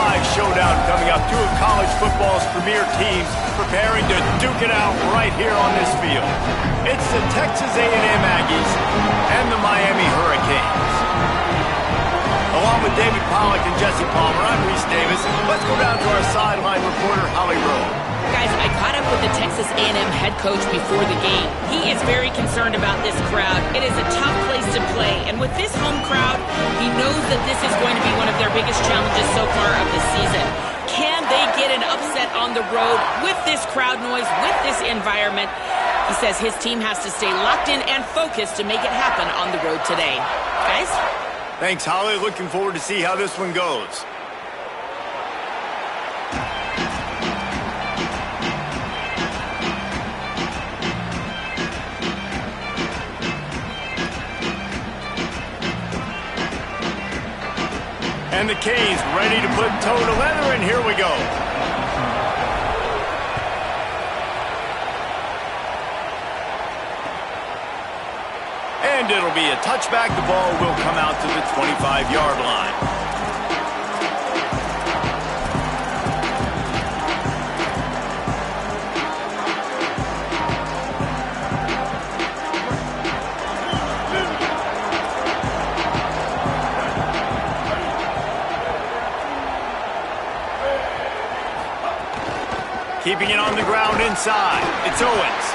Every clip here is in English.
5 showdown coming up. Two of college football's premier teams preparing to duke it out right here on this field. It's the Texas A&M Aggies and the Miami Hurricanes. Along with David Pollack and Jesse Palmer, I'm Reese Davis. Let's go down to our sideline reporter, Holly Rowe. Guys, I caught up with the Texas A&M head coach before the game. He is very concerned about this crowd. It is a tough place to play, and with this home crowd, he knows that this is going to be one of their biggest challenges so far of the season. Can they get an upset on the road with this crowd noise, with this environment? He says his team has to stay locked in and focused to make it happen on the road today. Guys? Thanks, Holly. Looking forward to see how this one goes. And the Canes ready to put toe to leather, and here we go. And it'll be a touchback. The ball will come out to the 25-yard line. Keeping it on the ground inside. It's Owens.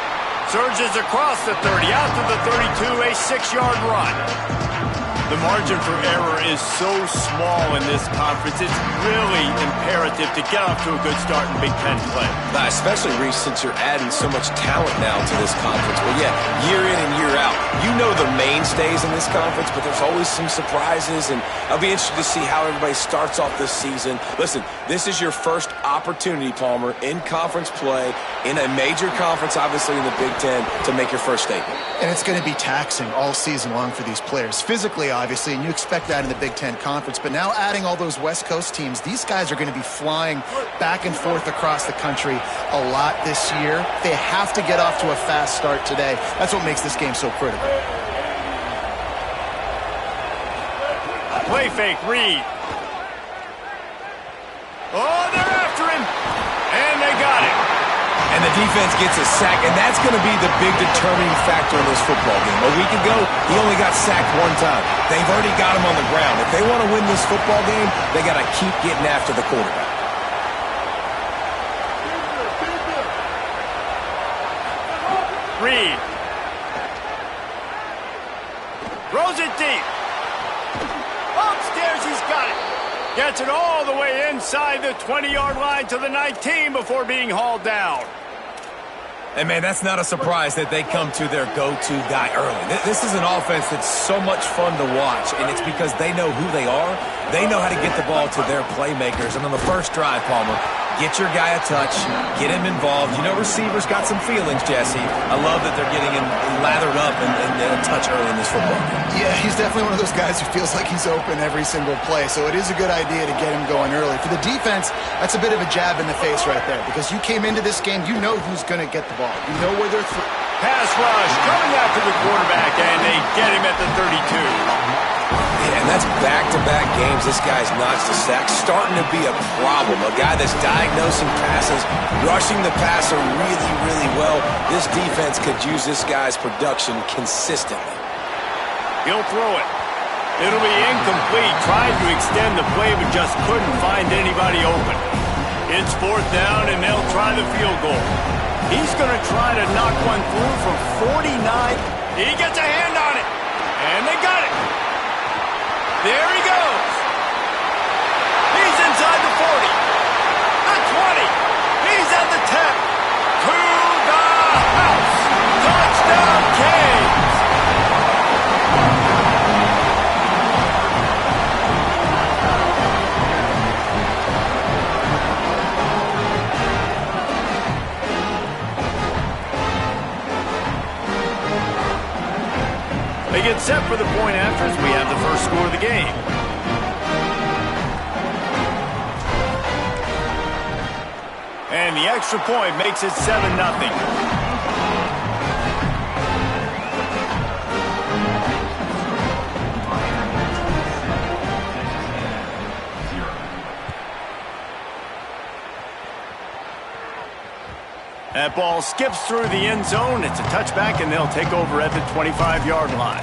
Surges across the 30, out to the 32, a 6-yard run. The margin for error is so small in this conference. It's really imperative to get off to a good start in Big Ten play. Especially, Reese, since you're adding so much talent now to this conference. But yeah, year in and year out, you know the mainstays in this conference, but there's always some surprises, and I'll be interested to see how everybody starts off this season. Listen, this is your first opportunity, Palmer, in conference play, in a major conference, obviously in the Big Ten, to make your first statement. And it's going to be taxing all season long for these players. Physically, obviously, and you expect that in the Big Ten Conference. But now adding all those West Coast teams, these guys are going to be flying back and forth across the country a lot this year. They have to get off to a fast start today. That's what makes this game so critical. Play fake, Reed. Oh, they're after him. And they got him. And the defense gets a sack, and that's going to be the big determining factor in this football game. A week ago, he only got sacked one time. They've already got him on the ground. If they want to win this football game, they got to keep getting after the quarterback. Reed. Throws it deep. Upstairs, he's got it. Gets it all the way inside the 20-yard line to the 19 before being hauled down. And, man, that's not a surprise that they come to their go-to guy early. This is an offense that's so much fun to watch, and it's because they know who they are. They know how to get the ball to their playmakers. And on the first drive, Palmer, get your guy a touch, get him involved. You know receivers got some feelings, Jesse. I love that they're getting him lathered up and a touch early in this football game. Yeah, he's definitely one of those guys who feels like he's open every single play, so it is a good idea to get him going early. For the defense, that's a bit of a jab in the face right there, because you came into this game, you know who's going to get the ball. You know where they're pass rush coming after the quarterback, and they get him at the 32. Yeah, and that's back-to-back games. This guy's notched a sack, starting to be a problem. A guy that's diagnosing passes, rushing the passer really, really well. This defense could use this guy's production consistently. He'll throw it. It'll be incomplete. Tried to extend the play, but just couldn't find anybody open. It's 4th down, and they'll try the field goal. He's going to try to knock one through from 49. He gets a hand on it, and they got it. There he goes. He's inside the 40, the 20. He's at the 10. To the house. Touchdown, Canes. They get set for the point after as we have the first score of the game. And the extra point makes it 7-0. That ball skips through the end zone. It's a touchback, and they'll take over at the 25-yard line.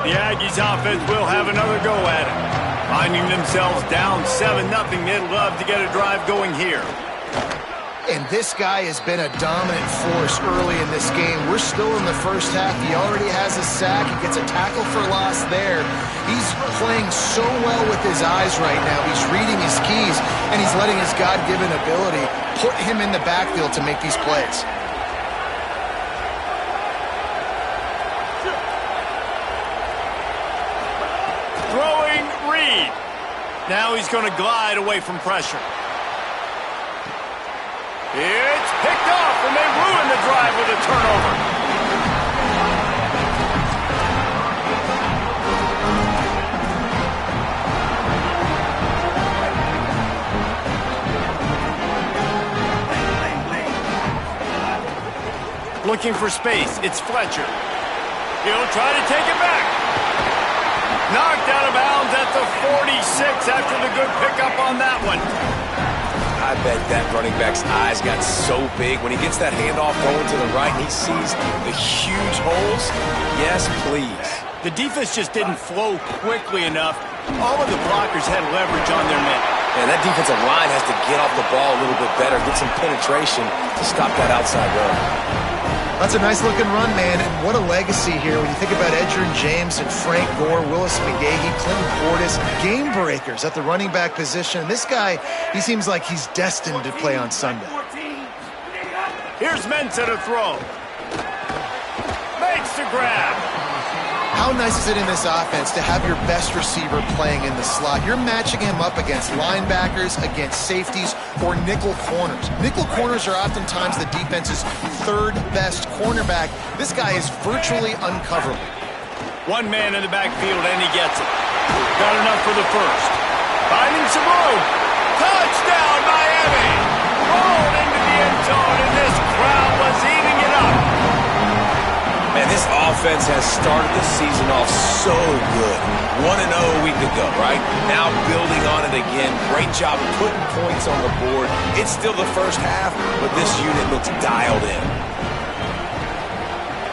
The Aggies offense will have another go at it. Finding themselves down 7-0, they'd love to get a drive going here. And this guy has been a dominant force early in this game. We're still in the first half. He already has a sack. He gets a tackle for loss there. He's playing so well with his eyes right now. He's reading his keys, and he's letting his God-given ability put him in the backfield to make these plays. Throwing Reed. Now he's going to glide away from pressure. It's picked off, and they ruin the drive with a turnover. Looking for space. It's Fletcher. He'll try to take it back. Knocked out of bounds at the 46 after the good pickup on that one. I bet that running back's eyes got so big when he gets that handoff going to the right and he sees the huge holes. Yes, please. The defense just didn't flow quickly enough. All of the blockers had leverage on their men. And that defensive line has to get off the ball a little bit better, get some penetration to stop that outside run. That's a nice-looking run, man, and what a legacy here when you think about Edgerrin James and Frank Gore, Willis McGahee, Clinton Portis, game breakers at the running back position. This guy, he seems like he's destined to play on Sunday. Here's Mensah to throw. Makes the grab. How nice is it in this offense to have your best receiver playing in the slot? You're matching him up against linebackers, against safeties, or nickel corners. Nickel corners are oftentimes the defense's third best cornerback. This guy is virtually uncoverable. One man in the backfield, and he gets it. Got enough for the first. Finding some room. Touchdown, Miami! Rolled into the end zone, and this crowd was eating it up. Man, this offense has started the season off so good. 1-0 a week ago, right? Now building on it again. Great job putting points on the board. It's still the first half, but this unit looks dialed in.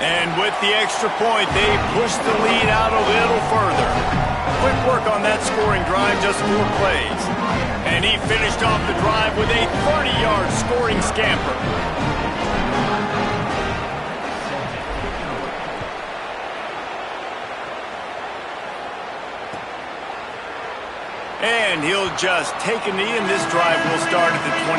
And with the extra point, they push the lead out a little further. Quick work on that scoring drive, just 4 plays. And he finished off the drive with a 30-yard scoring scamper. And he'll just take a knee, and this drive will start at the 25.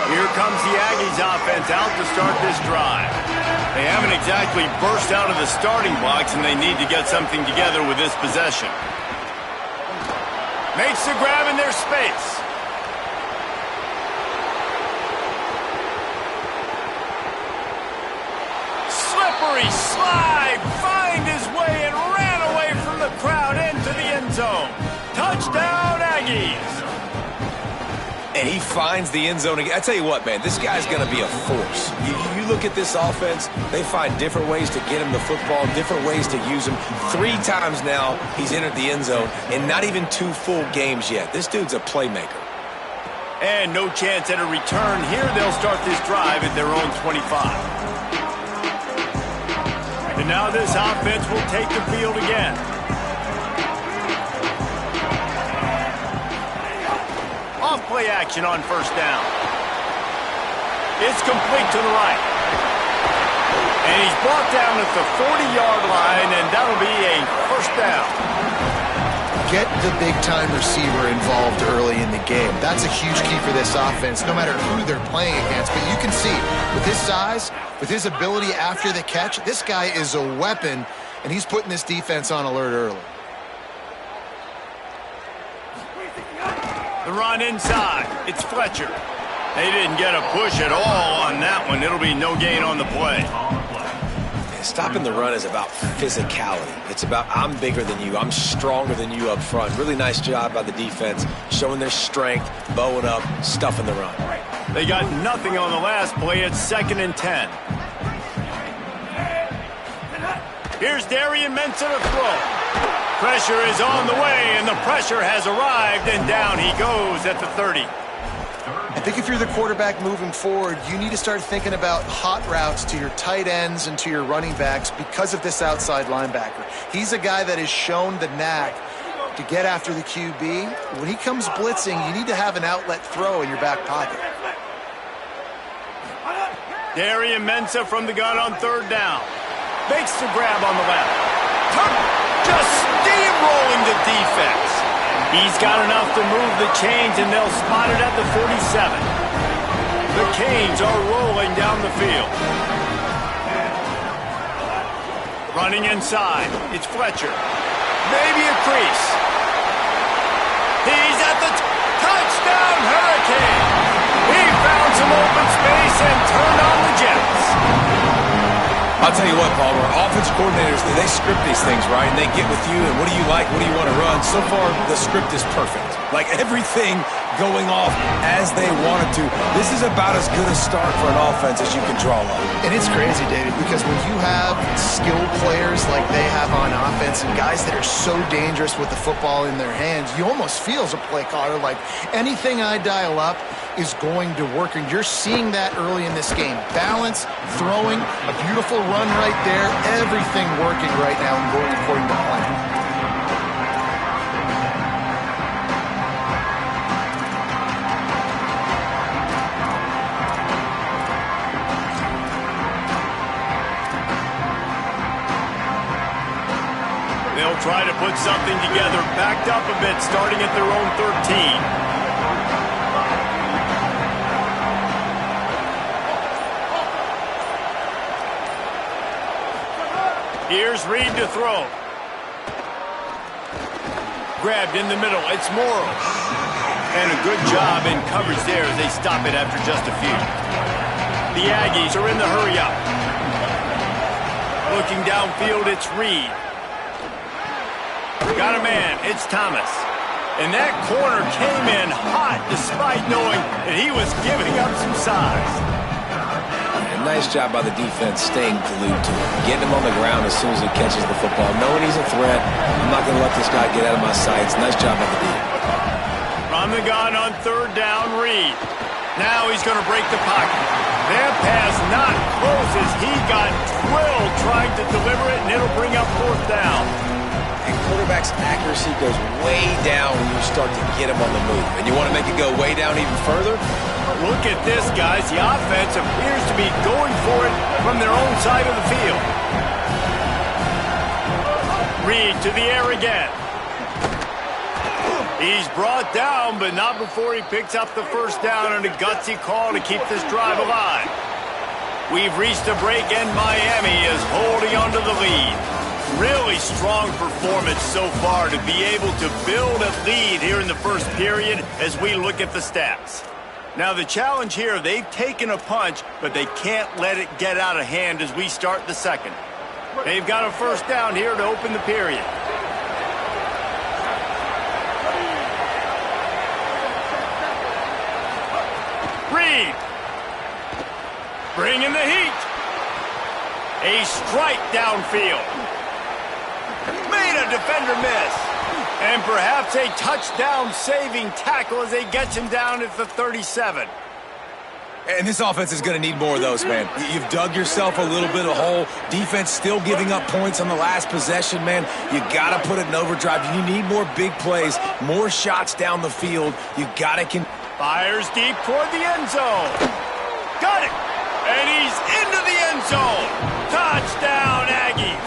Here comes the Aggies offense out to start this drive. They haven't exactly burst out of the starting blocks, and they need to get something together with this possession. Makes the grab in their space. Slide, find his way, and ran away from the crowd into the end zone. Touchdown, Aggies. And he finds the end zone again. I tell you what, man, this guy's going to be a force. You look at this offense, they find different ways to get him the football, different ways to use him. 3 times now he's entered the end zone, and not even 2 full games yet. This dude's a playmaker. And no chance at a return. Here they'll start this drive at their own 25. And now this offense will take the field again. Off-play action on first down. It's complete to the right. And he's brought down at the 40-yard line, and that'll be a first down. Get the big-time receiver involved early in the game. That's a huge key for this offense, no matter who they're playing against. But you can see, with his size, with his ability after the catch, this guy is a weapon, and he's putting this defense on alert early. The run inside. It's Fletcher. They didn't get a push at all on that one. It'll be no gain on the play. Stopping the run is about physicality. It's about I'm bigger than you. I'm stronger than you up front. Really nice job by the defense, showing their strength, bowing up, stuffing the run. They got nothing on the last play. It's 2nd and 10. Here's Darian Mensah to throw. Pressure is on the way, and the pressure has arrived, and down he goes at the 30. I think if you're the quarterback moving forward, you need to start thinking about hot routes to your tight ends and to your running backs because of this outside linebacker. He's a guy that has shown the knack to get after the QB. When he comes blitzing, you need to have an outlet throw in your back pocket. Darian Mensah from the gun on 3rd down. Makes the grab on the left. Just steamrolling the defense. He's got enough to move the chains, and they'll spot it at the 47. The Canes are rolling down the field. Running inside. It's Fletcher. Maybe a crease. He's at the touchdown Hurricane. He found some open space and turned on the Jets. I'll tell you what, Palmer, offense coordinators, they script these things, right? And they get with you, and what do you like, what do you want to run? So far, the script is perfect. Like, everything going off as they wanted to. This is about as good a start for an offense as you can draw up. And it's crazy, David, because when you have skilled players like they have on offense and guys that are so dangerous with the football in their hands, you almost feel as a play caller like anything I dial up is going to work, and you're seeing that early in this game. Balance, throwing, a beautiful run right there, everything working right now and going according to plan. They'll try to put something together, backed up a bit, starting at their own 13. Here's Reed to throw. Grabbed in the middle. It's Morrow. And a good job in coverage there as they stop it after just a few. The Aggies are in the hurry-up. Looking downfield, it's Reed. Got a man. It's Thomas. And that corner came in hot despite knowing that he was giving up some size. Nice job by the defense staying glued to him, getting him on the ground as soon as he catches the football, knowing he's a threat. I'm not going to let this guy get out of my sights. Nice job by the defense. From the gun on 3rd down, Reed. Now he's going to break the pocket. That pass not close as he got drilled trying to deliver it, and it'll bring up 4th down. And quarterback's accuracy goes way down when you start to get him on the move. And you want to make it go way down even further? Look at this, guys. The offense appears to be going for it from their own side of the field. Reed to the air again. He's brought down, but not before he picks up the 1st down and a gutsy call to keep this drive alive. We've reached a break, and Miami is holding on to the lead. Really strong performance so far to be able to build a lead here in the 1st period as we look at the stats. Now the challenge here, they've taken a punch, but they can't let it get out of hand as we start the 2nd. They've got a 1st down here to open the period. Reed. Bringing the heat. A strike downfield. Made a defender miss. And perhaps a touchdown-saving tackle as they get him down at the 37. And this offense is going to need more of those, man. You've dug yourself a little bit of a hole. Defense still giving up points on the last possession, man. You got to put it in overdrive. You need more big plays, more shots down the field. You got to... Fires deep toward the end zone. Got it. And he's into the end zone. Touchdown, Aggies.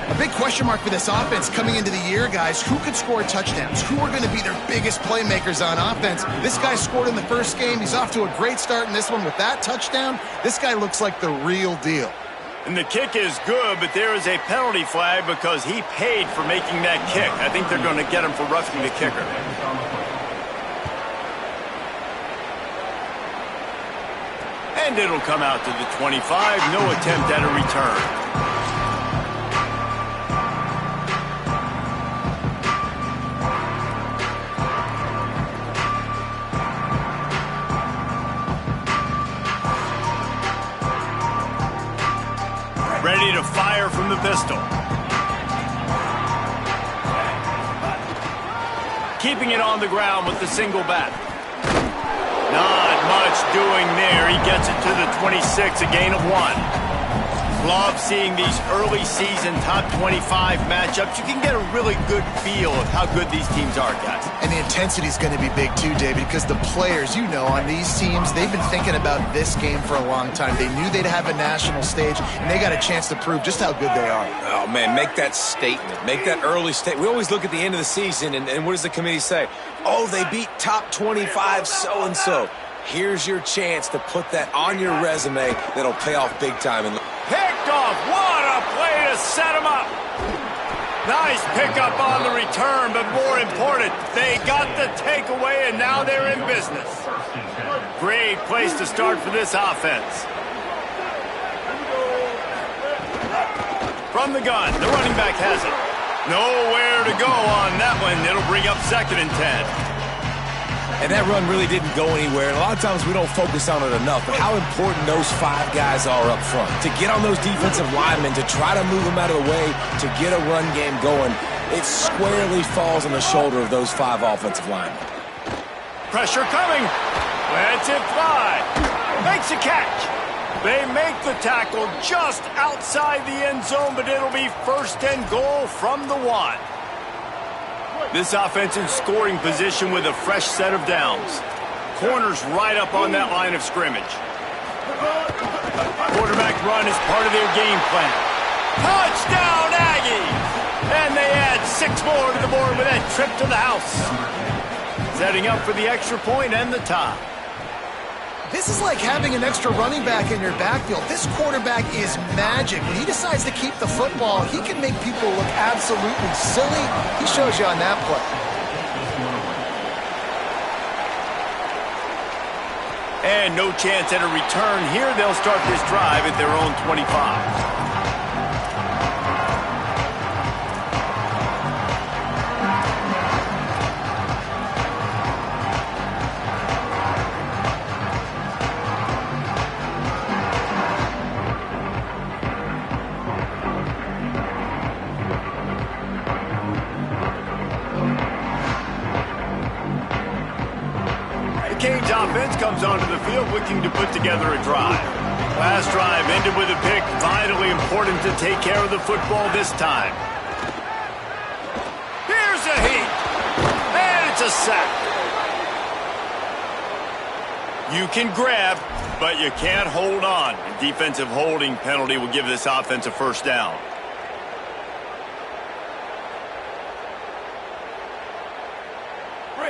A big question mark for this offense coming into the year, guys. Who could score touchdowns? Who are going to be their biggest playmakers on offense? This guy scored in the 1st game. He's off to a great start in this one with that touchdown. This guy looks like the real deal. And the kick is good, but there is a penalty flag because he paid for making that kick. I think they're going to get him for roughing the kicker. And it'll come out to the 25. No attempt at a return. Ready to fire from the pistol. Keeping it on the ground with the single back. Not much doing there. He gets it to the 26, a gain of 1. Love seeing these early season top 25 matchups. You can get a really good feel of how good these teams are, guys. And the intensity is going to be big too, David, because the players, you know, on these teams, they've been thinking about this game for a long time. They knew they'd have a national stage, and they got a chance to prove just how good they are. Oh, man, make that statement. Make that early statement. We always look at the end of the season, and what does the committee say? Oh, they beat top 25 so-and-so. Here's your chance to put that on your resume that'll pay off big time. Picked off. What a play to set him up. Nice pickup on the return, but more important, they got the takeaway, and now they're in business. Great place to start for this offense. From the gun, the running back has it. Nowhere to go on that one. It'll bring up 2nd and 10. And that run really didn't go anywhere. And a lot of times we don't focus on it enough, but how important those 5 guys are up front. To get on those defensive linemen, to try to move them out of the way, to get a run game going, it squarely falls on the shoulder of those 5 offensive linemen. Pressure coming. Lets it fly. Makes a catch. They make the tackle just outside the end zone, but it'll be 1st and goal from the 1. This offense in scoring position with a fresh set of downs. Corners right up on that line of scrimmage. Quarterback run is part of their game plan. Touchdown, Aggies! And they add 6 more to the board with that trip to the house. Setting up for the extra point and the tie. This is like having an extra running back in your backfield. This quarterback is magic. When he decides to keep the football, he can make people look absolutely silly. He shows you on that play. And no chance at a return here. They'll start this drive at their own 25. Canes offense comes onto the field looking to put together a drive. Last drive ended with a pick. Vitally important to take care of the football this time. Here's a heat. And it's a sack. You can grab, but you can't hold on. A defensive holding penalty will give this offense a 1st down.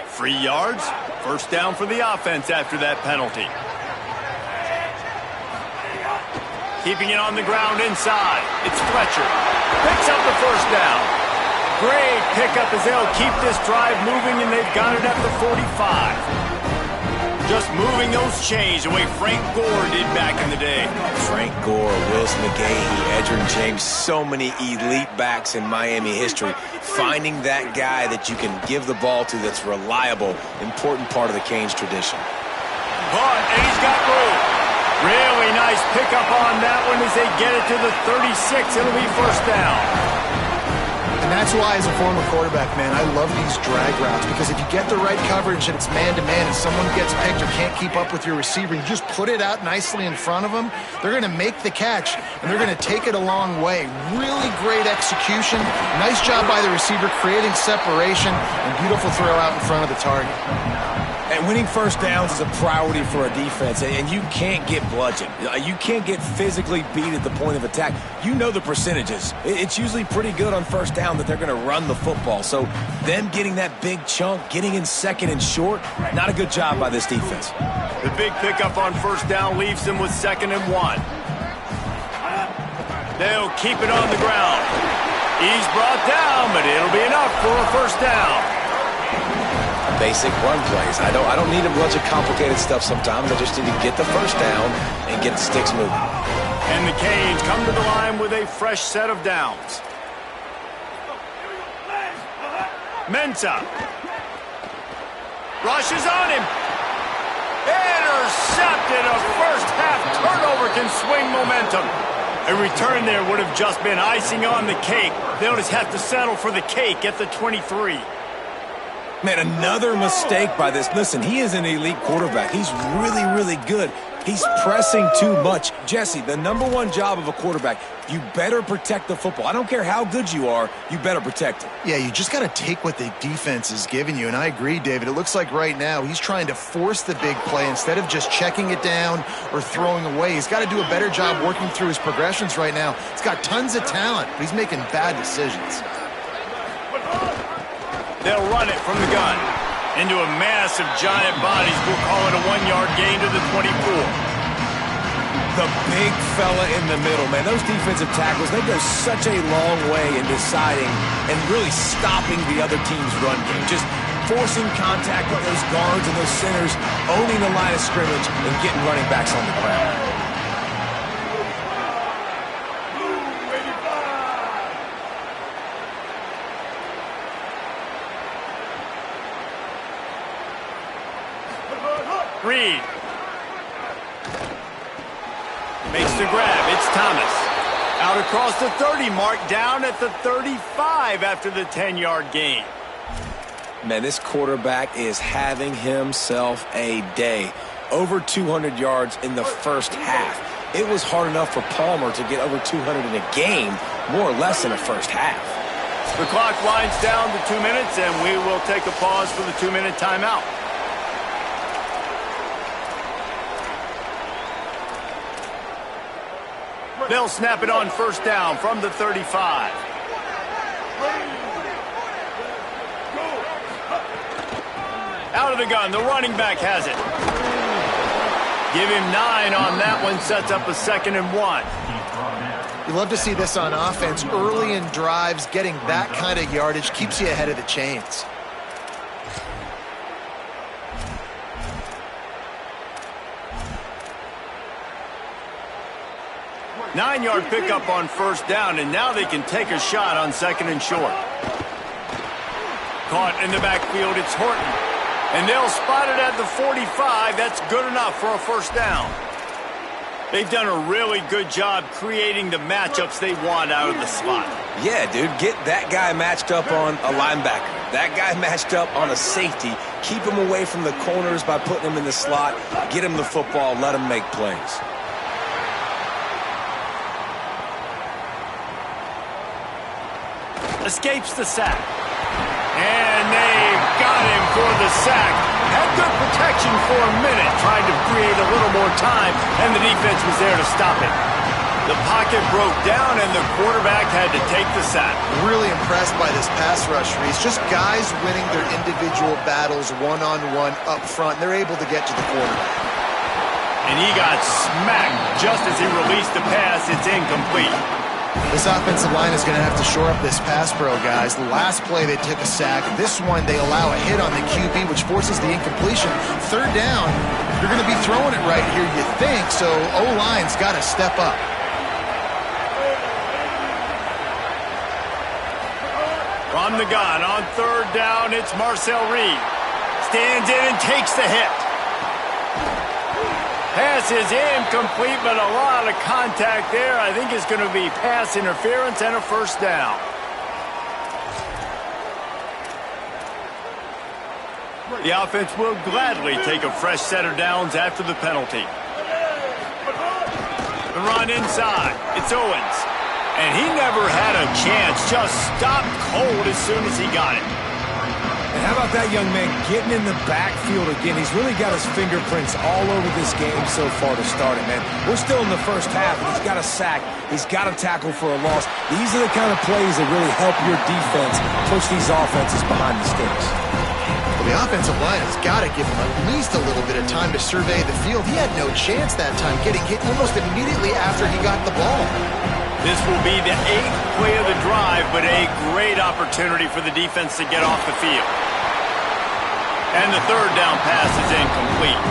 Free yards, 1st down for the offense after that penalty. Keeping it on the ground inside. It's Fletcher. Picks up the 1st down. Great pickup as they'll keep this drive moving, and they've got it at the 45. Just moving those chains the way Frank Gore did back in the day. Frank Gore, Willis McGahee, Edgerrin James, so many elite backs in Miami history. Finding that guy that you can give the ball to that's reliable, important part of the Canes tradition. But, and he's got room. Really nice pickup on that one as they get it to the 36. It'll be 1st down. And that's why, as a former quarterback, man, I love these drag routes, because if you get the right coverage and it's man-to-man and someone gets picked or can't keep up with your receiver, you just put it out nicely in front of them, they're going to make the catch, and they're going to take it a long way. Really great execution. Nice job by the receiver creating separation, and beautiful throw out in front of the target. And winning 1st downs is a priority for a defense, and you can't get bludgeoned. You can't get physically beat at the point of attack. You know the percentages. It's usually pretty good on 1st down that they're going to run the football. So them getting that big chunk, getting in 2nd and short, not a good job by this defense. The big pickup on 1st down leaves them with 2nd and 1. They'll keep it on the ground. He's brought down, but it'll be enough for a 1st down. basic run plays. I don't need a bunch of complicated stuff sometimes. I just need to get the first down and get the sticks moving. And the Canes come to the line with a fresh set of downs. Mensah. Rushes on him. Intercepted. A first-half turnover can swing momentum. A return there would have just been icing on the cake. They'll just have to settle for the cake at the 23. Man, another mistake by this. Listen, he is an elite quarterback. He's really, really good. He's pressing too much. Jesse, the number one job of a quarterback, you better protect the football. I don't care how good you are, you better protect it. Yeah, you just got to take what the defense is giving you, and I agree, David. It looks like right now he's trying to force the big play instead of just checking it down or throwing away. He's got to do a better job working through his progressions right now. He's got tons of talent, but he's making bad decisions. They'll run it from the gun. Into a mass of giant bodies. We'll call it a 1-yard gain to the 24. The big fella in the middle, man. Those defensive tackles, they go such a long way in deciding and really stopping the other team's run game. Just forcing contact with those guards and those centers, owning the line of scrimmage, and getting running backs on the ground. Reed makes the grab. It's Thomas. Out across the 30 mark, down at the 35 after the 10-yard gain. Man, this quarterback is having himself a day. Over 200 yards in the first half. It was hard enough for Palmer to get over 200 in a game, more or less in the first half. The clock winds down to 2 minutes, and we will take a pause for the 2-minute timeout. They'll snap it on first down from the 35. Out of the gun, the running back has it. Give him 9 on that one, sets up a 2nd and 1. You love to see this on offense. Early in drives, getting that kind of yardage keeps you ahead of the chains. 9-yard pickup on first down, and now they can take a shot on 2nd and short. Caught in the backfield, it's Horton. And they'll spot it at the 45. That's good enough for a first down. They've done a really good job creating the matchups they want out of the slot. Yeah, dude, get that guy matched up on a linebacker. That guy matched up on a safety. Keep him away from the corners by putting him in the slot. Get him the football, let him make plays. Escapes the sack. And they've got him for the sack. Had good protection for a minute, tried to create a little more time, and the defense was there to stop it. The pocket broke down, and the quarterback had to take the sack. Really impressed by this pass rush, Reese. Just guys winning their individual battles one-on-one up front. They're able to get to the quarterback. And he got smacked just as he released the pass. It's incomplete. This offensive line is going to have to shore up this pass pro, guys. The last play, they took a sack. This one, they allow a hit on the QB, which forces the incompletion. 3rd down, you're going to be throwing it right here, you think, so O-line's got to step up. From the gun, on 3rd down, it's Marcel Reed. Stands in and takes the hit. Pass is incomplete, but a lot of contact there. I think it's going to be pass interference and a first down. The offense will gladly take a fresh set of downs after the penalty. The run inside. It's Owens. And he never had a chance. Just stopped cold as soon as he got it. And how about that young man getting in the backfield again? He's really got his fingerprints all over this game so far to start it, man. We're still in the first half, and he's got a sack. He's got a tackle for a loss. These are the kind of plays that really help your defense push these offenses behind the sticks. Well, the offensive line has got to give him at least a little bit of time to survey the field. He had no chance that time, getting hit almost immediately after he got the ball. This will be the 8th play of the drive, but a great opportunity for the defense to get off the field. And the third down pass is incomplete.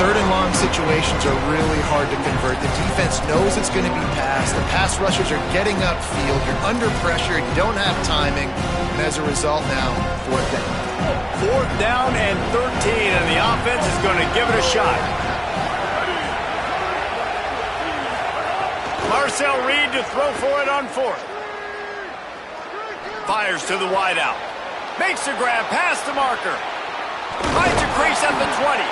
Third and long situations are really hard to convert. The defense knows it's going to be passed. The pass rushers are getting upfield. You're under pressure. You don't have timing. And as a result now, fourth down. Fourth down and 13, and the offense is going to give it a shot. Marcel Reed to throw for it on fourth. Fires to the wideout. Makes the grab past the marker. Finds a crease at the 20.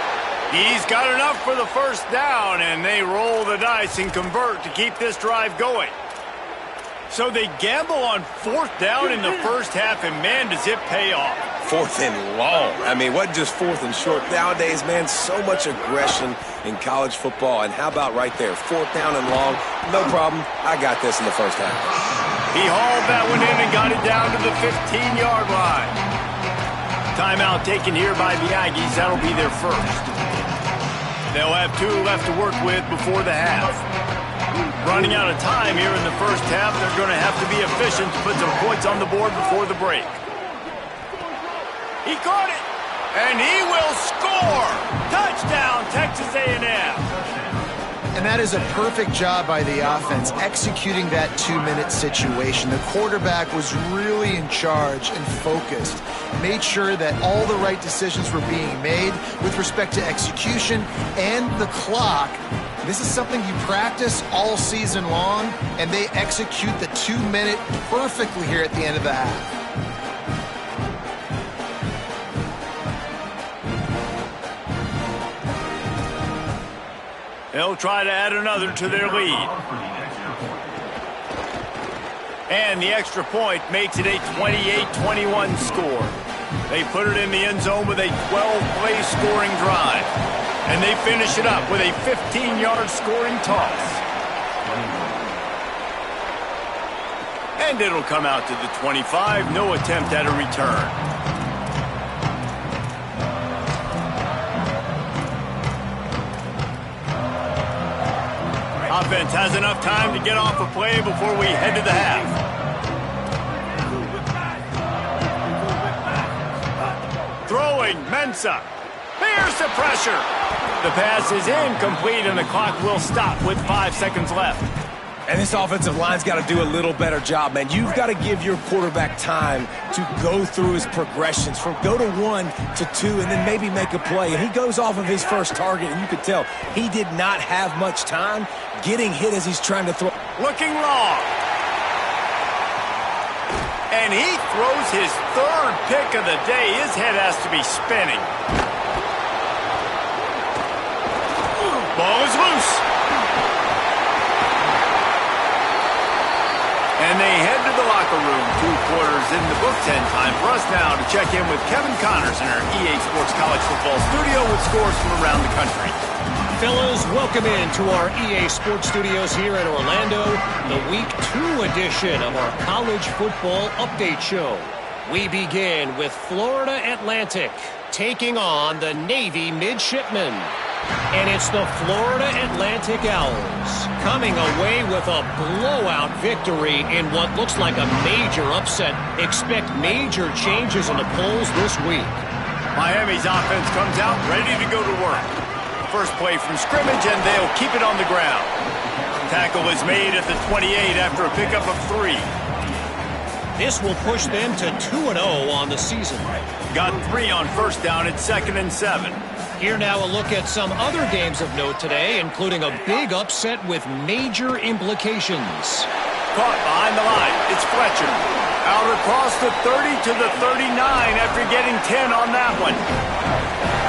He's got enough for the first down, and they roll the dice and convert to keep this drive going. So they gamble on fourth down in the first half, and man, does it pay off. Fourth and long. I mean, what just fourth and short? Nowadays, man, so much aggression in college football. And how about right there? Fourth down and long. No problem. I got this in the first half. He hauled that one in and got it down to the 15-yard line. Timeout taken here by the Aggies. That'll be their first. They'll have 2 left to work with before the half. Running out of time here in the first half, they're going to have to be efficient to put some points on the board before the break. He caught it, and he will score! Touchdown, Texas A&M! And that is a perfect job by the offense, executing that 2-minute situation. The quarterback was really in charge and focused. Made sure that all the right decisions were being made with respect to execution and the clock. This is something you practice all season long, and they execute the 2-minute perfectly here at the end of the half. They'll try to add another to their lead. And the extra point makes it a 28-21 score. They put it in the end zone with a 12-play scoring drive. And they finish it up with a 15-yard scoring toss. And it'll come out to the 25. No attempt at a return. Offense has enough time to get off a play before we head to the half. Throwing, Mensah. Here's the pressure. The pass is incomplete, and the clock will stop with 5 seconds left. And this offensive line's got to do a little better job, man. You've got to give your quarterback time to go through his progressions from go to 1 to 2 and then maybe make a play. And he goes off of his first target, and you could tell he did not have much time getting hit as he's trying to throw. Looking long. And he throws his third pick of the day. His head has to be spinning. Ball is loose. And they head to the locker room. 2 quarters in the books, and time for us now to check in with Kevin Connors in our EA Sports College Football studio with scores from around the country. Fellas, welcome into our EA Sports Studios here in Orlando, the Week 2 edition of our College Football Update Show. We begin with Florida Atlantic taking on the Navy Midshipmen. And it's the Florida Atlantic Owls coming away with a blowout victory in what looks like a major upset. Expect major changes in the polls this week. Miami's offense comes out ready to go to work. First play from scrimmage, and they'll keep it on the ground. Tackle is made at the 28 after a pickup of 3. This will push them to 2-0 on the season. Got 3 on first down at 2nd and 7. Here now a look at some other games of note today, including a big upset with major implications. Caught behind the line. It's Fletcher. Out across the 30 to the 39 after getting 10 on that one.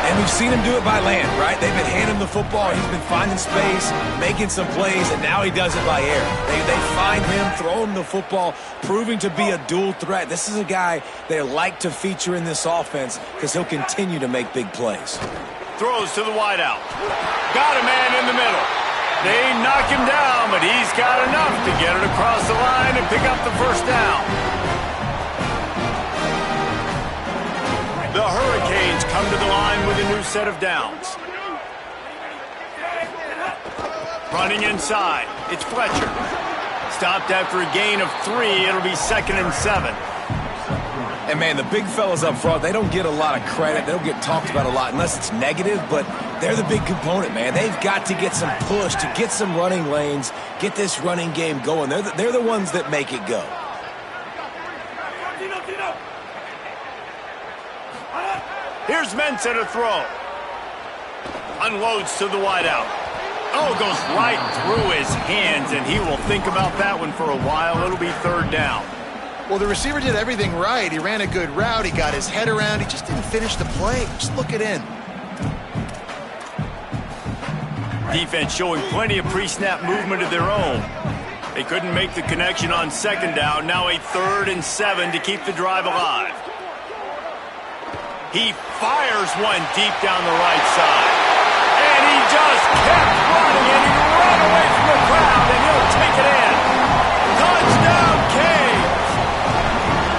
And we've seen him do it by land, right? They've been handing him the football. He's been finding space, making some plays, and now he does it by air. They find him, throw him the football, proving to be a dual threat. This is a guy they like to feature in this offense because he'll continue to make big plays. Throws to the wideout. Got a man in the middle. They knock him down, but he's got enough to get it across the line and pick up the first down. The Hurricanes come to the line with a new set of downs. Running inside. It's Fletcher. Stopped after a gain of 3. It'll be 2nd and 7. And, man, the big fellas up front, they don't get a lot of credit. They don't get talked about a lot unless it's negative, but they're the big component, man. They've got to get some push, to get some running lanes, get this running game going. They're the ones that make it go. Here's Mensah to throw. Unloads to the wideout. Oh, goes right through his hands, and he will think about that one for a while. It'll be third down. Well, the receiver did everything right. He ran a good route. He got his head around. He just didn't finish the play. Just look it in. Defense showing plenty of pre-snap movement of their own. They couldn't make the connection on second down. Now a 3rd and 7 to keep the drive alive. He fires one deep down the right side. And he just kept running, and he ran away from the crowd, and he'll take it in. Touchdown, Canes!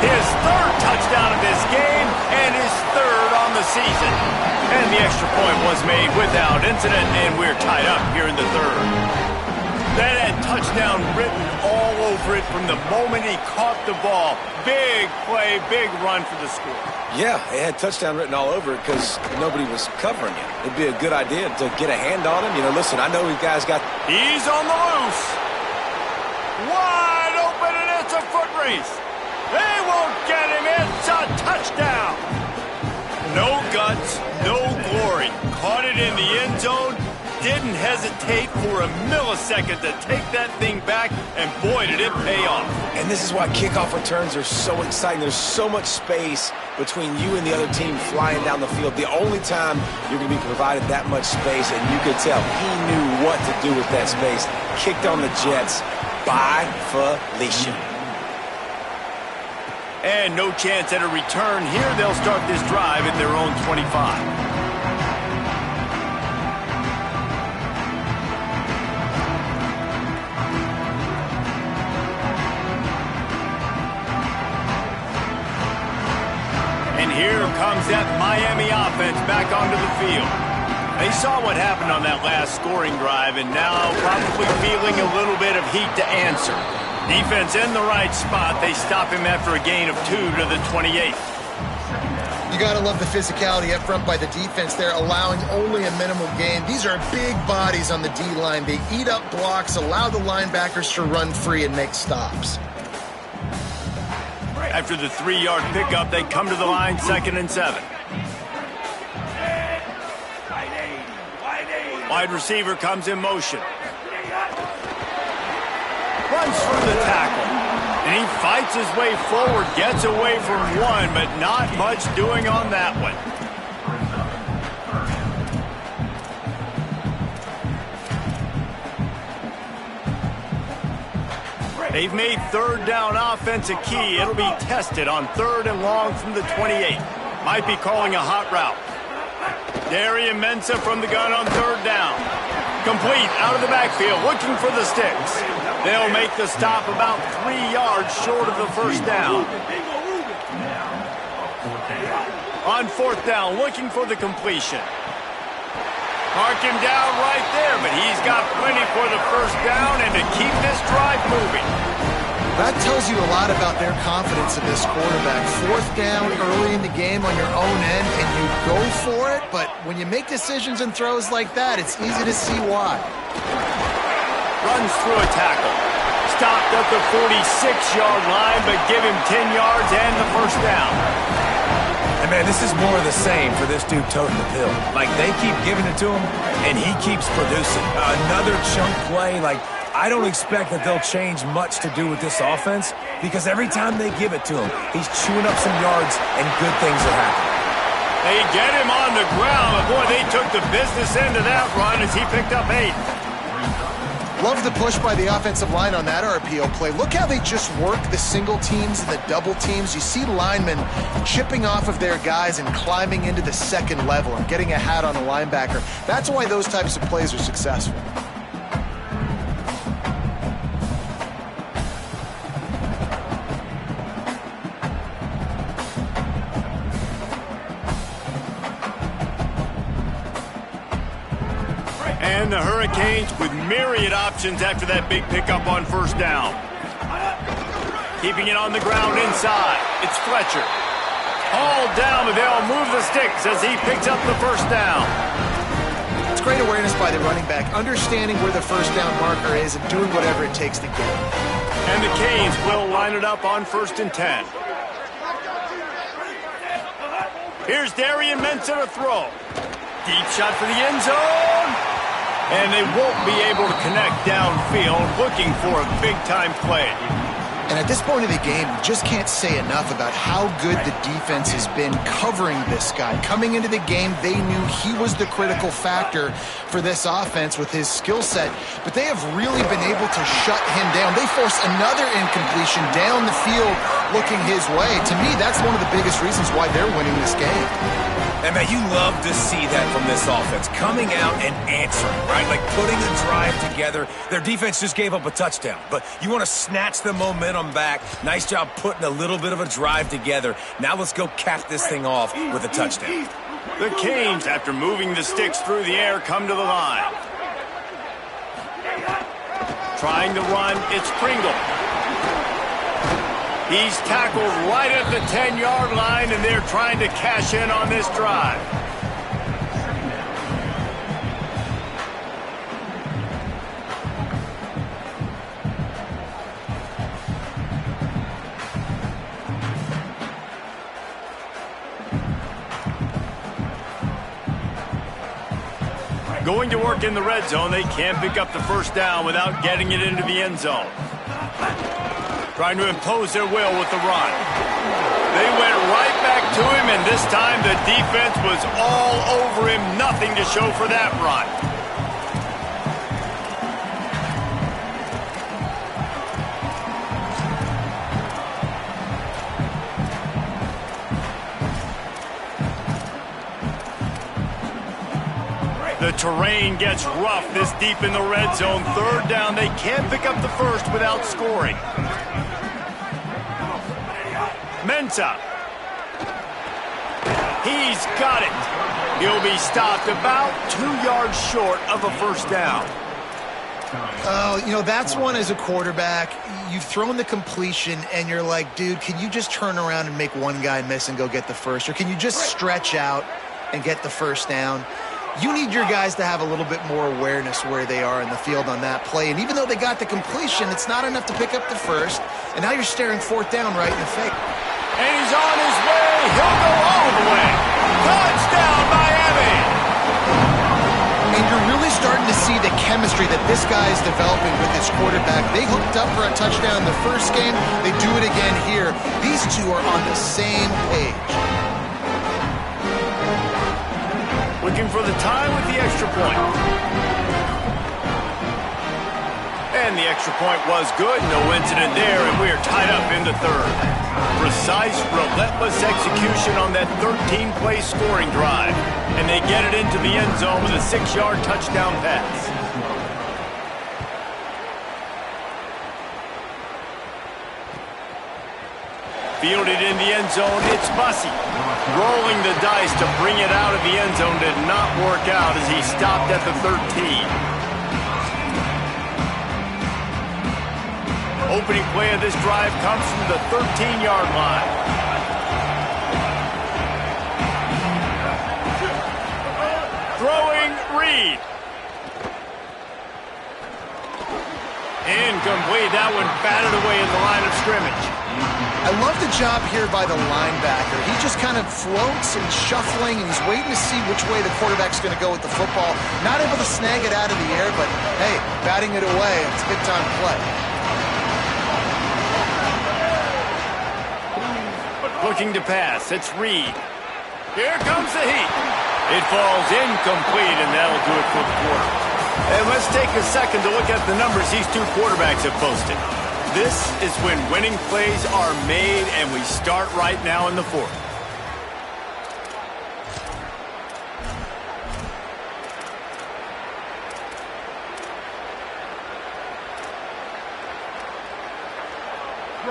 His 3rd touchdown of this game, and his 3rd on the season. And the extra point was made without incident, and we're tied up here in the 3rd. That had touchdown written all over it from the moment he caught the ball. Big play, big run for the score. Yeah, it had touchdown written all over it because nobody was covering it. It'd be a good idea to get a hand on him. You know, listen, I know you guys got... He's on the loose. Wide open, and it's a foot race. They won't get him. It's a touchdown. No guts, no glory. Caught it in the end zone. Didn't hesitate for a millisecond to take that thing back, and boy, did it pay off. And this is why kickoff returns are so exciting. There's so much space between you and the other team flying down the field. The only time you're going to be provided that much space, and you could tell he knew what to do with that space. Kicked on the Jets by Felicia. And no chance at a return here. They'll start this drive at their own 25. Here comes that Miami offense back onto the field. They saw what happened on that last scoring drive, and now probably feeling a little bit of heat to answer. Defense in the right spot. They stop him after a gain of 2 to the 28. You got to love the physicality up front by the defense there, allowing only a minimal gain. These are big bodies on the D-line. They eat up blocks, allow the linebackers to run free and make stops. After the 3-yard pickup, they come to the line, 2nd and 7. Wide receiver comes in motion. Runs through the tackle. And he fights his way forward, gets away from one, but not much doing on that one. They've made 3rd down offense a key. It'll be tested on 3rd and long from the 28. Might be calling a hot route. Darian Mensah from the gun on 3rd down. Complete out of the backfield, looking for the sticks. They'll make the stop about 3 yards short of the 1st down. On 4th down, looking for the completion. Mark him down right there, but he's got plenty for the 1st down and to keep this drive moving. That tells you a lot about their confidence in this quarterback. 4th down early in the game on your own end, and you go for it, but when you make decisions and throws like that, it's easy to see why. Runs through a tackle. Stopped at the 46-yard line, but give him 10 yards and the 1st down. And, man, this is more of the same for this dude toting the pill. Like, they keep giving it to him, and he keeps producing. Another chunk play. Like, I don't expect that they'll change much to do with this offense because every time they give it to him, he's chewing up some yards, and good things are happening. They get him on the ground, but, boy, they took the business end of that run as he picked up 8. Love the push by the offensive line on that RPO play. Look how they just work the single teams and the double teams. You see linemen chipping off of their guys and climbing into the 2nd level and getting a hat on a linebacker. That's why those types of plays are successful. And the Hurricanes with myriad options after that big pickup on 1st down. Keeping it on the ground inside. It's Fletcher. All down, but they'll move the sticks as he picks up the first down. It's great awareness by the running back, understanding where the first down marker is and doing whatever it takes to get it. And the Canes will line it up on 1st and 10. Here's Darian Mensah to throw. Deep shot for the end zone. And they won't be able to connect downfield, looking for a big-time play. And at this point of the game, you just can't say enough about how good the defense has been covering this guy. Coming into the game, they knew he was the critical factor for this offense with his skill set, but they have really been able to shut him down. They force another incompletion down the field looking his way. To me, that's one of the biggest reasons why they're winning this game. And, man, you love to see that from this offense, coming out and answering, right? Like putting the drive together. Their defense just gave up a touchdown, but you want to snatch the momentum back. Nice job putting a little bit of a drive together. Now let's go cap this thing off with a touchdown. The Canes, after moving the sticks through the air, come to the line. Trying to run, it's Pringle. He's tackled right at the 10-yard line, and they're trying to cash in on this drive. Going to work in the red zone, they can't pick up the first down without getting it into the end zone. Trying to impose their will with the run. They went right back to him, and this time the defense was all over him. Nothing to show for that run. The terrain gets rough this deep in the red zone. 3rd down, they can't pick up the first without scoring. Mensah. He's got it. He'll be stopped about 2 yards short of a first down. Oh, you know, that's one as a quarterback. You've thrown the completion, and you're like, dude, can you just turn around and make one guy miss and go get the first? Or can you just stretch out and get the first down? You need your guys to have a little bit more awareness where they are in the field on that play. And even though they got the completion, it's not enough to pick up the first. And now you're staring 4th down right in the face. And he's on his way. He'll go all the way. Touchdown, Miami! And you're really starting to see the chemistry that this guy is developing with his quarterback. They hooked up for a touchdown in the first game. They do it again here. These two are on the same page. Looking for the tie with the extra point. And the extra point was good. No incident there, and we are tied up in the 3rd. Precise, relentless execution on that 13-play scoring drive. And they get it into the end zone with a 6-yard touchdown pass. Fielded in the end zone, it's Bussey. Rolling the dice to bring it out of the end zone did not work out as he stopped at the 13. Opening play of this drive comes from the 13-yard line. Throwing Reed. Incomplete. That one batted away in the line of scrimmage. I love the job here by the linebacker. He just kind of floats and shuffling, and he's waiting to see which way the quarterback's going to go with the football. Not able to snag it out of the air, but, hey, batting it away. It's a big-time play. Looking to pass. It's Reed. Here comes the heat. It falls incomplete, and that'll do it for the quarter. And let's take a second to look at the numbers these two quarterbacks have posted. This is when winning plays are made, and we start right now in the 4th.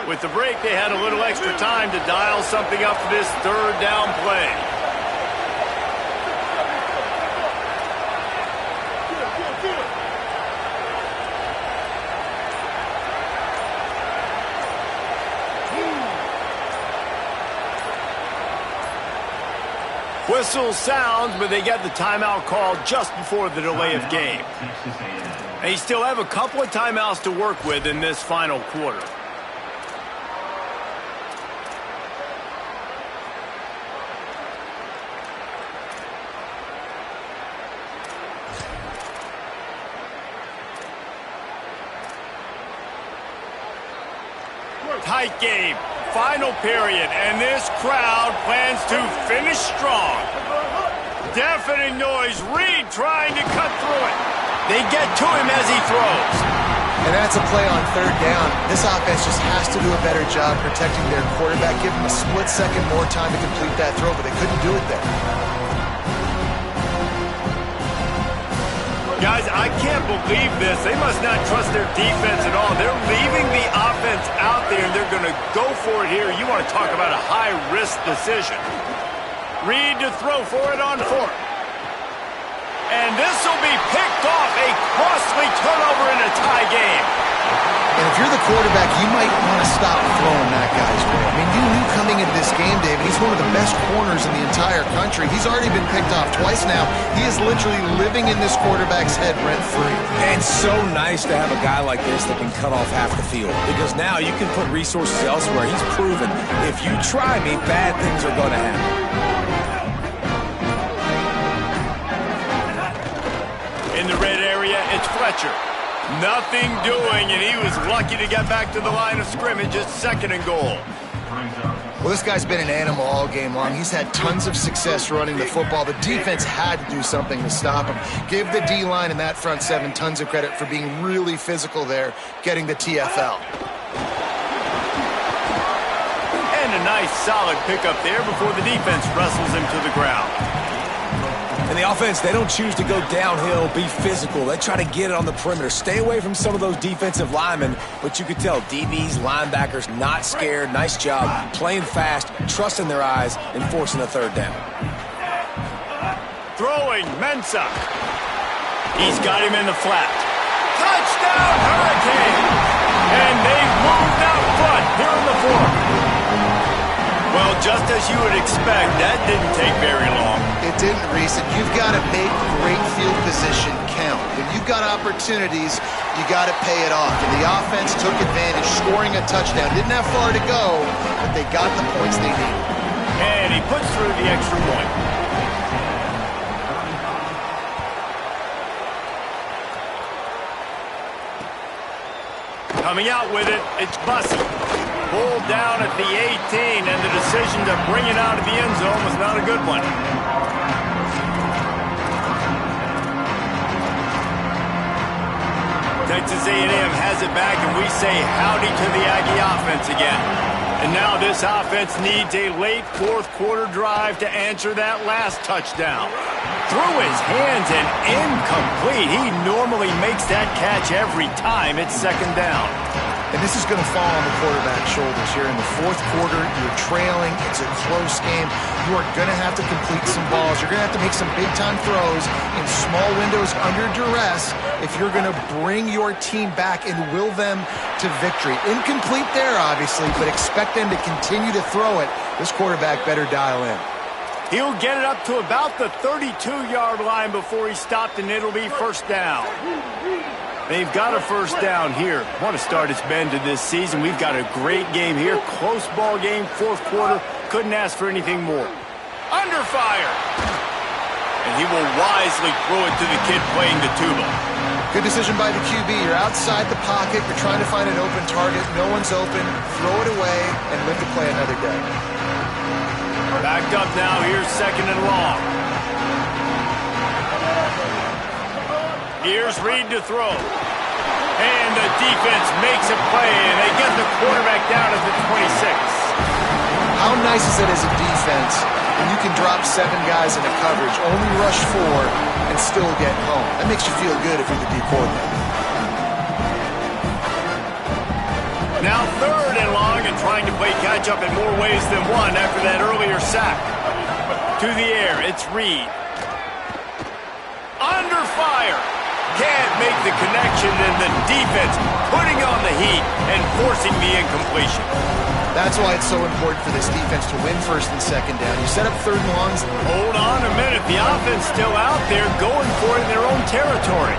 With the break, they had a little extra time to dial something up for this 3rd down play. Whistle sounds, but they get the timeout called just before the delay of game. They still have a couple of timeouts to work with in this final quarter. Tight game. Final period, and this crowd plans to finish strong. Deafening noise. Reed trying to cut through it. They get to him as he throws. And that's a play on third down. This offense just has to do a better job protecting their quarterback. Give him a split second more time to complete that throw, but they couldn't do it there. Guys, I can't believe this. They must not trust their defense at all. They're leaving the offense out there, and they're going to go for it here. You want to talk about a high-risk decision. Reed to throw for it on fourth. And this will be picked off. A costly turnover in a tie game. And if you're the quarterback, you might want to stop throwing that guy's way. I mean, you knew coming into this game, David, he's one of the best corners in the entire country. He's already been picked off twice now. He is literally living in this quarterback's head rent-free. And so nice to have a guy like this that can cut off half the field. Because now you can put resources elsewhere. He's proven if you try me, bad things are going to happen. In the red area, it's Fletcher. Nothing doing, and he was lucky to get back to the line of scrimmage at 2nd and goal. Well, this guy's been an animal all game long. He's had tons of success running the football. The defense had to do something to stop him. Give the D-line and that front seven tons of credit for being really physical there, getting the TFL. And a nice solid pickup there before the defense wrestles him to the ground. And the offense, they don't choose to go downhill, be physical. They try to get it on the perimeter. Stay away from some of those defensive linemen, but you could tell DBs, linebackers, not scared. Nice job playing fast, trusting their eyes, and forcing a third down. Throwing, Mensah. He's got him in the flat. Touchdown, Hurricanes! And they moved out front here in the fourth. Well, just as you would expect, that didn't take very long. It didn't, Reese, and you've got to make great field position count. When you've got opportunities, you got to pay it off. And the offense took advantage, scoring a touchdown. Didn't have far to go, but they got the points they needed. And he puts through the extra point. Coming out with it, it's Bussey. Pulled down at the 18, and the decision to bring it out of the end zone was not a good one. Texas A&M has it back, and we say howdy to the Aggie offense again. And now this offense needs a late fourth quarter drive to answer that last touchdown. Through his hands and incomplete. He normally makes that catch every time it's 2nd down. And this is going to fall on the quarterback's shoulders here in the fourth quarter. You're trailing. It's a close game. You are going to have to complete some balls. You're going to have to make some big-time throws in small windows under duress if you're going to bring your team back and will them to victory. Incomplete there, obviously, but expect them to continue to throw it. This quarterback better dial in. He'll get it up to about the 32-yard line before he's stopped, and it'll be 1st down. They've got a 1st down here. What a start it's been to this season. We've got a great game here. Close ball game, 4th quarter. Couldn't ask for anything more. Under fire. And he will wisely throw it to the kid playing the tuba. Good decision by the QB. You're outside the pocket. You're trying to find an open target. No one's open. Throw it away and live to play another day. Backed up now. Here's 2nd and long. Here's Reed to throw. And the defense makes a play, and they get the quarterback down at the 26. How nice is it as a defense when you can drop 7 guys in a coverage, only rush 4, and still get home? That makes you feel good if you're the D coordinator. Now 3rd and long, and trying to play catch-up in more ways than one after that earlier sack. To the air, it's Reed. Under fire. Can't make the connection, and the defense putting on the heat and forcing the incompletion. That's why it's so important for this defense to win first and second down. You set up third and longs. Hold on a minute. The offense still out there going for it in their own territory.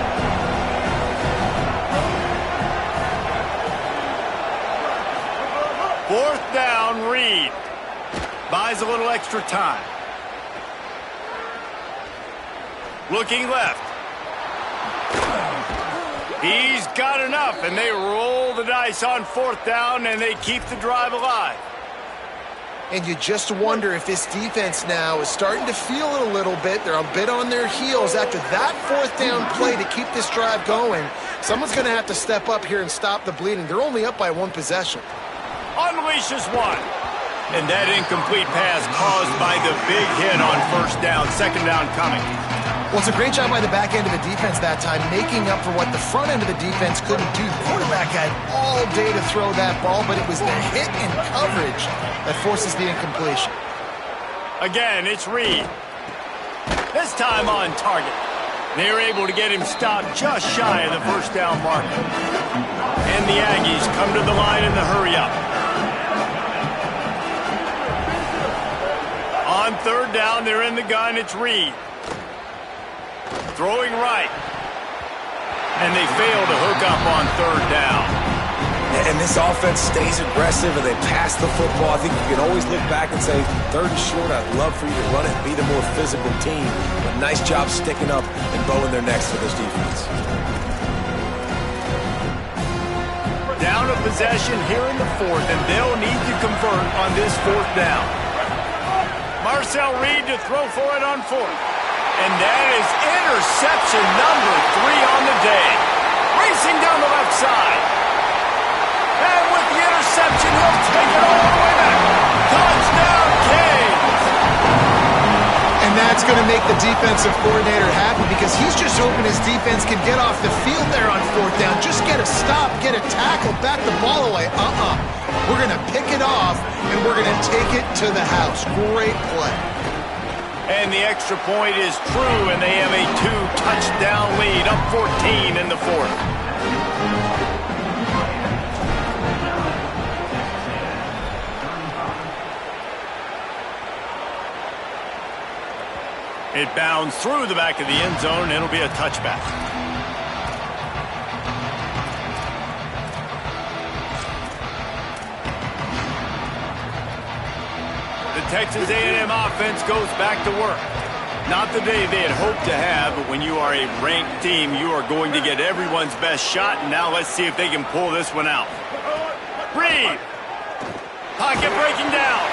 Fourth down, Reed. Buys a little extra time. Looking left. He's got enough, and they roll the dice on fourth down, and they keep the drive alive. And you just wonder if this defense now is starting to feel it a little bit. They're a bit on their heels after that fourth down play to keep this drive going. Someone's going to have to step up here and stop the bleeding. They're only up by one possession. Unleashes one. And that incomplete pass caused by the big hit on first down. Second down coming. Well, it's a great job by the back end of the defense that time, making up for what the front end of the defense couldn't do. The quarterback had all day to throw that ball, but it was the hit and coverage that forces the incompletion. Again, it's Reed. This time on target. They're able to get him stopped just shy of the first down marker. And the Aggies come to the line in the hurry-up. On third down, they're in the gun. It's Reed. Throwing right. And they fail to hook up on third down. And this offense stays aggressive and they pass the football. I think you can always look back and say, third and short, I'd love for you to run it and be the more physical team. But nice job sticking up and bowing their necks to this defense. Down a possession here in the fourth, and they'll need to convert on this fourth down. Marcel Reed to throw for it on fourth. And that is interception number 3 on the day. Racing down the left side. And with the interception, he'll take it all the way back. Touchdown, Canes! And that's going to make the defensive coordinator happy because he's just hoping his defense can get off the field there on fourth down. Just get a stop, get a tackle, back the ball away. We're going to pick it off, and we're going to take it to the house. Great play. And the extra point is true, and they have a 2-touchdown lead, up 14 in the fourth. It bounds through the back of the end zone, and it'll be a touchback. Texas A&M offense goes back to work. Not the day they had hoped to have, but when you are a ranked team, you are going to get everyone's best shot, and now let's see if they can pull this one out. Reed! Pocket breaking down.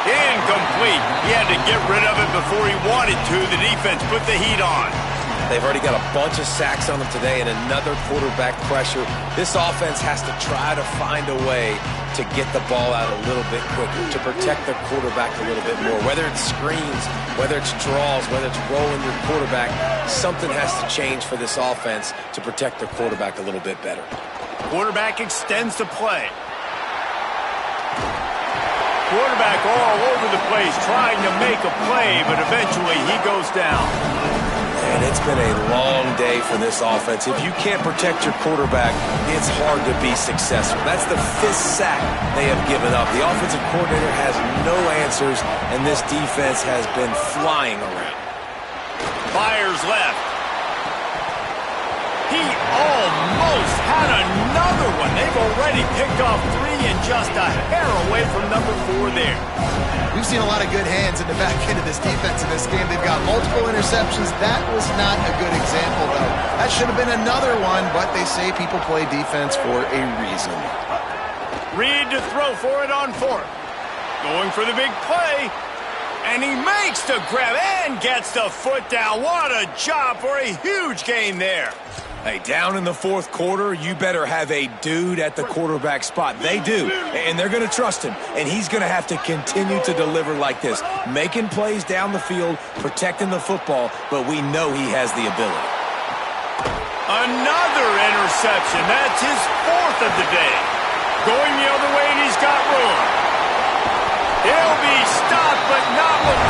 Incomplete. He had to get rid of it before he wanted to. The defense put the heat on. They've already got a bunch of sacks on them today and another quarterback pressure. This offense has to try to find a way to get the ball out a little bit quicker, to protect their quarterback a little bit more. Whether it's screens, whether it's draws, whether it's rolling your quarterback, something has to change for this offense to protect their quarterback a little bit better. Quarterback extends the play. Quarterback all over the place trying to make a play, but eventually he goes down. And it's been a long day for this offense. If you can't protect your quarterback, it's hard to be successful. That's the 5th sack they have given up. The offensive coordinator has no answers, and this defense has been flying around. Fires left. He almost had another one. They've already picked off 3 and just a hair away from number 4 there. We've seen a lot of good hands in the back end of this defense in this game. They've got multiple interceptions. That was not a good example, though. That should have been another one, but they say people play defense for a reason. Reed to throw for it on fourth. Going for the big play. And he makes the grab and gets the foot down. What a job for a huge gain there. Hey, down in the 4th quarter, you better have a dude at the quarterback spot. They do, and they're going to trust him. And he's going to have to continue to deliver like this, making plays down the field, protecting the football, but we know he has the ability. Another interception. That's his 4th of the day. Going the other way, and he's got room. He'll be stopped, but not with